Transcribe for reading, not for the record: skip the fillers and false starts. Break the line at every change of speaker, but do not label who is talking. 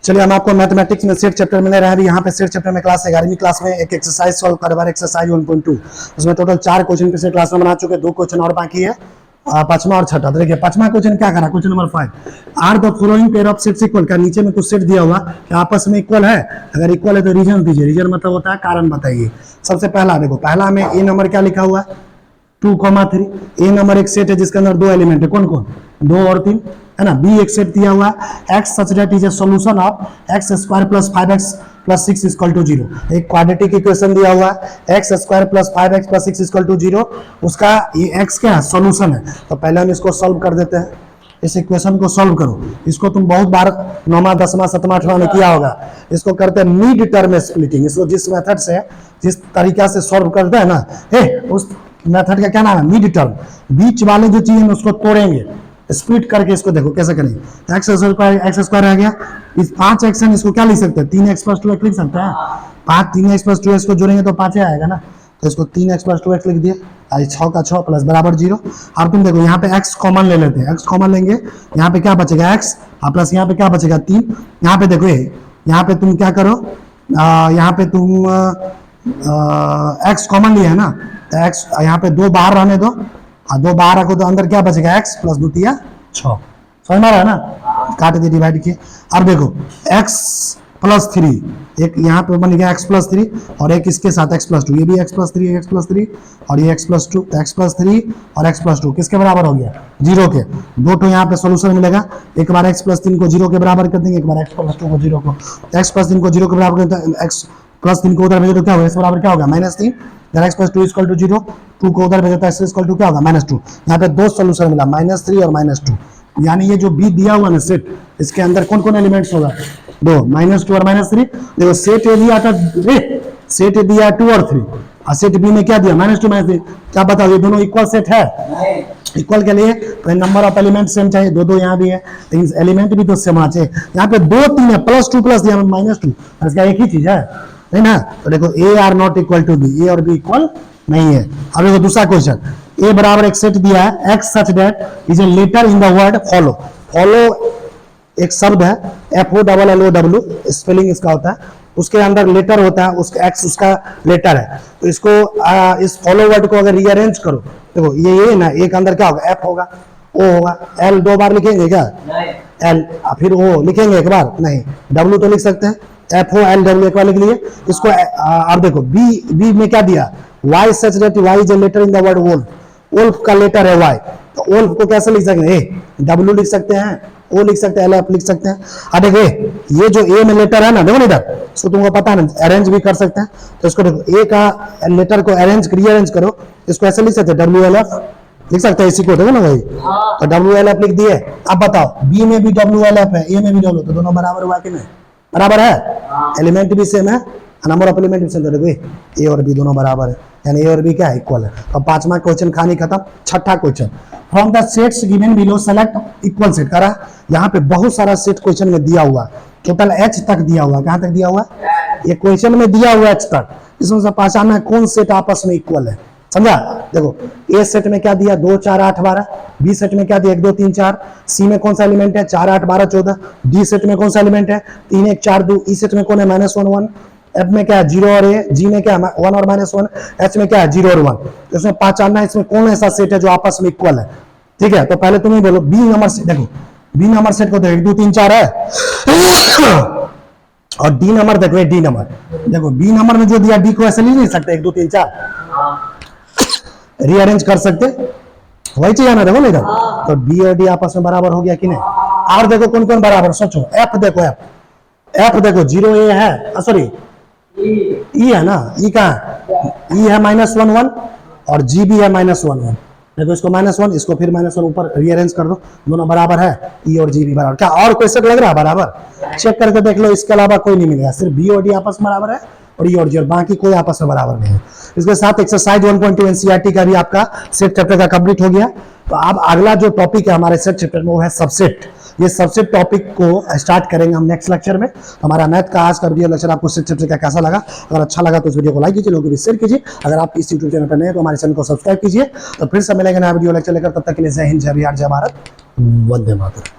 चलिए हम आपको मैथमेटिक्स में सेट चैप्टर में ले रहे हैं। यहाँ पे सेट चैप्टर में क्लास 11वीं क्लास में एक एक्सरसाइज सॉल्व करवा रहे, एक्सरसाइज 1.2। उसमें टोटल 4 क्वेश्चन पिछले क्लास में बना चुके, 2 क्वेश्चन और बाकी है, पांचवा और छठा। तो देखिए पांचवा क्वेश्चन क्या करा, question number 5, are the following pair of sets equal. का नीचे में कुछ सेट दिया हुआ कि आपस में इक्वल है, अगर इक्वल है तो रीजन दीजिए। रीजन मतलब होता है कारण बताइए। सबसे पहला देखो, पहला में ए नंबर क्या लिखा हुआ है 2,3। ए नंबर एक सेट है जिसके अंदर 2 एलिमेंट है, कौन कौन, 2 और 3 है ना। बी एक सेट दिया हुआ है X such that is a solution of X square plus 5x plus 6 equal to 0। एक क्वाड्रेटिक इक्वेशन दिया हुआ है X square plus 5x plus 6 equal to 0। उसका ये एक्स क्या है, सॉल्यूशन है। तो पहले हम इसको सॉल्व कर देते हैं। इस इक्वेशन को सॉल्व करो। इसको तुम बहुत बार 9वां 10वां 7वां 8वां में किया होगा। इसको करते हैं मिड टर्म स्प्लिटिंग। इसको जिस मेथड से, जिस तरीका से सॉल्व करते हैं ना, उस मेथड का क्या नाम है, मिड टर्म। बीच वाले जो चीज है उसको तोड़ेंगे, स्प्लिट करके। इसको देखो कैसे करेंगे। एक्स स्क्वायर आ गया, इस 5x है, इसको क्या लिख सकते हैं, 3x प्लस 2x लिख सकते हैं। 3x प्लस 2x को जोड़ेंगे तो 5 आएगा ना, तो इसको 3x प्लस 2x लिख दिए। 6 का 6 प्लस बराबर 0। और तुम देखो यहाँ पे x कॉमन ले लेते हैं। x कॉमन लेंगे, यहाँ पे क्या बचेगा x प्लस यहाँ पे क्या बचेगा 3। यहाँ पे देखो यहाँ पे तुम क्या करो, यहाँ पे तुम x कॉमन लिया है ना, तो x यहाँ पे 2 बाहर रहने दो, 2 बाहर रखो तो अंदर क्या बचेगा x प्लस 2 3 6। समझ में आ रहा है ना, काट दिए, डिवाइड किए। अब देखो x प्लस 3, एक यहाँ पे बन गया x प्लस 3 और एक इसके साथ x प्लस 2, ये भी x प्लस 3 x प्लस 3 और ये x प्लस 2, तो x प्लस 3 और x प्लस 2 किसके बराबर हो गया, 0 के। 2 तो यहाँ पे सोल्यूशन मिलेगा। एक बार x प्लस 3 को 0 के बराबर कर देंगे, एक बार x प्लस 2 को 0 को। x प्लस 3 को 0 के बराबर करते हैं, x प्लस 3 को उधर भेजो तो क्या होगा, इस बराबर क्या होगा -3। x प्लस 2 इक्वल टू 0, 2 को उधर भेजो तो x इक्वल टू क्या होगा -2। यहाँ पे 2 सोल्यूशन मिला, -3 और -2। यानी ये जो बी दिया हुआ ना सेट, इसके अंदर कौन कौन एलिमेंट्स होगा, 2, -2 और -3। देखो सेट ए दिया था, सेट ए दिया 2 और 3, और सेट बी में क्या दिया -2 -3। क्या बताओ, ये दोनों इक्वल सेट है? इक्वल के लिए तो नंबर ऑफ एलिमेंट सेम चाहिए, 2 2 यहाँ भी है, लेकिन एलिमेंट भी तो सेम आना चाहिए। यहाँ पे 2 3 है, +2 प्लस दिया -2, इसका एक ही चीज है, नहीं ना। तो देखो A are not equal to B, A और बी इक्वल नहीं है। अब देखो दूसरा क्वेश्चन, ए बराबर एक सेट दिया है X such that is a letter in the word follow. Follow एक शब्द है, FOLLOW स्पेलिंग इसका होता है, उसके अंदर लेटर होता है, उसका एक्स उसका लेटर है। तो इसको इस फॉलो वर्ड को अगर रीअरेंज करो, देखो ये ना, एक अंदर क्या होगा, F होगा, O होगा, L 2 बार लिखेंगे क्या, L, फिर O लिखेंगे एक बार, नहीं, W तो लिख सकते हैं, FOLW एक बार लिख लिए इसको। अब देखो बी में क्या दिया, Y such that Y is a letter in the word wolf. Wolf का लेटर है Y, तो वोल्फ को कैसे लिख सकते हैं, W लिख सकते हैं, O लिख सकते हैं, LF लिख सकते हैं। अब देखो ये जो A में लेटर है ना, देखो इधर, इसको तुमको पता है ना, अरेंज भी कर सकते हैं। तो इसको देखो A का लेटर को अरेंज रीअरेंज करो, इसको ऐसे लिख सकते हैं, WLF लिख सकते हैं, इसी को देखो ना भाई, तो WLF लिख दिए। अब बताओ B में भी WLF है, A में भी W, तो दोनों बराबर हुआ कि नहीं, बराबर है, एलिमेंट भी सेम है, नंबर ऑफ एलिमेंट भी सेम। तो देखो ए और बी दोनों बराबर है, यानी ए और बी क्या है, इक्वल है। तो 5वां क्वेश्चन कहानी खत्म। छठा question, from the sets given below select equal set. करा यहाँ पे बहुत सारा सेट क्वेश्चन में दिया हुआ, टोटल H तक दिया हुआ। कहां तक दिया हुआ, ये क्वेश्चन में दिया हुआ H तक। इसमें से पहचानना है कौन सेट आपस में इक्वल है, समझा। देखो ए सेट में क्या दिया, 2 4 8 12। बी सेट में क्या दिया, 1 2 3 4। सी में कौन सा एलिमेंट है, 4 8 12 14। डी सेट में कौन सा एलिमेंट है, 3 1 4 2। ई सेट में कौन है, -1 1। एफ में क्या है, 0 और ए। जी में क्या है, 1 और -1। एच में क्या है, 0 और 1। इसमें पहचानना है इसमें कौन ऐसा सेट है जो आपस में इक्वल है, ठीक है। तो पहले तुम ही बोलो बी नंबर सेट। देखो बी नंबर सेट को देखो, 1 2 3 4 है, और डी नंबर देखो, डी नंबर देखो, बी नंबर में जो दिया डी को ऐसे नहीं सकते 1 2 3 4, रीअरेंज कर सकते, वही चाहिए ना, देखो ना इधर। तो बी और डी आपस में बराबर हो गया कि नहीं। और देखो कौन कौन बराबर, सोचो। एफ देखो, एफ देखो 0 ए है, सॉरी ई है ना, ई कहां, ई है -1 1 और जी भी है -1 1। देखो इसको -1, इसको फिर -1 ऊपर रीअरेंज कर दो, दोनों बराबर है, ई और जी भी बराबर। क्या और कोई सेट लग रहा है बराबर, चेक करके देख लो, इसके अलावा कोई नहीं मिलेगा, सिर्फ बी और डी आपस में बराबर है और ई और जी, और बाकी कोई आपस में बराबर नहीं है। इसके साथ एक्सरसाइज 1.2 एनसीईआरटी का भी आपका सेट चैप्टर का कंप्लीट हो गया। तो अब अगला जो टॉपिक है हमारे सेट चैप्टर में वो है सबसेट। ये सबसेट टॉपिक को स्टार्ट करेंगे हम नेक्स्ट लेक्चर में। हमारा मैथ का आज का वीडियो लेक्चर आपको सेट चैप्टर का कैसा लगा, अगर अच्छा लगा तो इस वीडियो को लाइक कीजिए, लोगों को भी शेयर कीजिए। अगर आप इस यूट्यूब चैनल पर नए हैं तो हमारे चैनल को सब्सक्राइब कीजिए। तो फिर से मिलेंगे नया वीडियो लेक्चर लेकर, तब तक के लिए जय हिंद, जय बिहार, जय भारत, वंदे मातरम।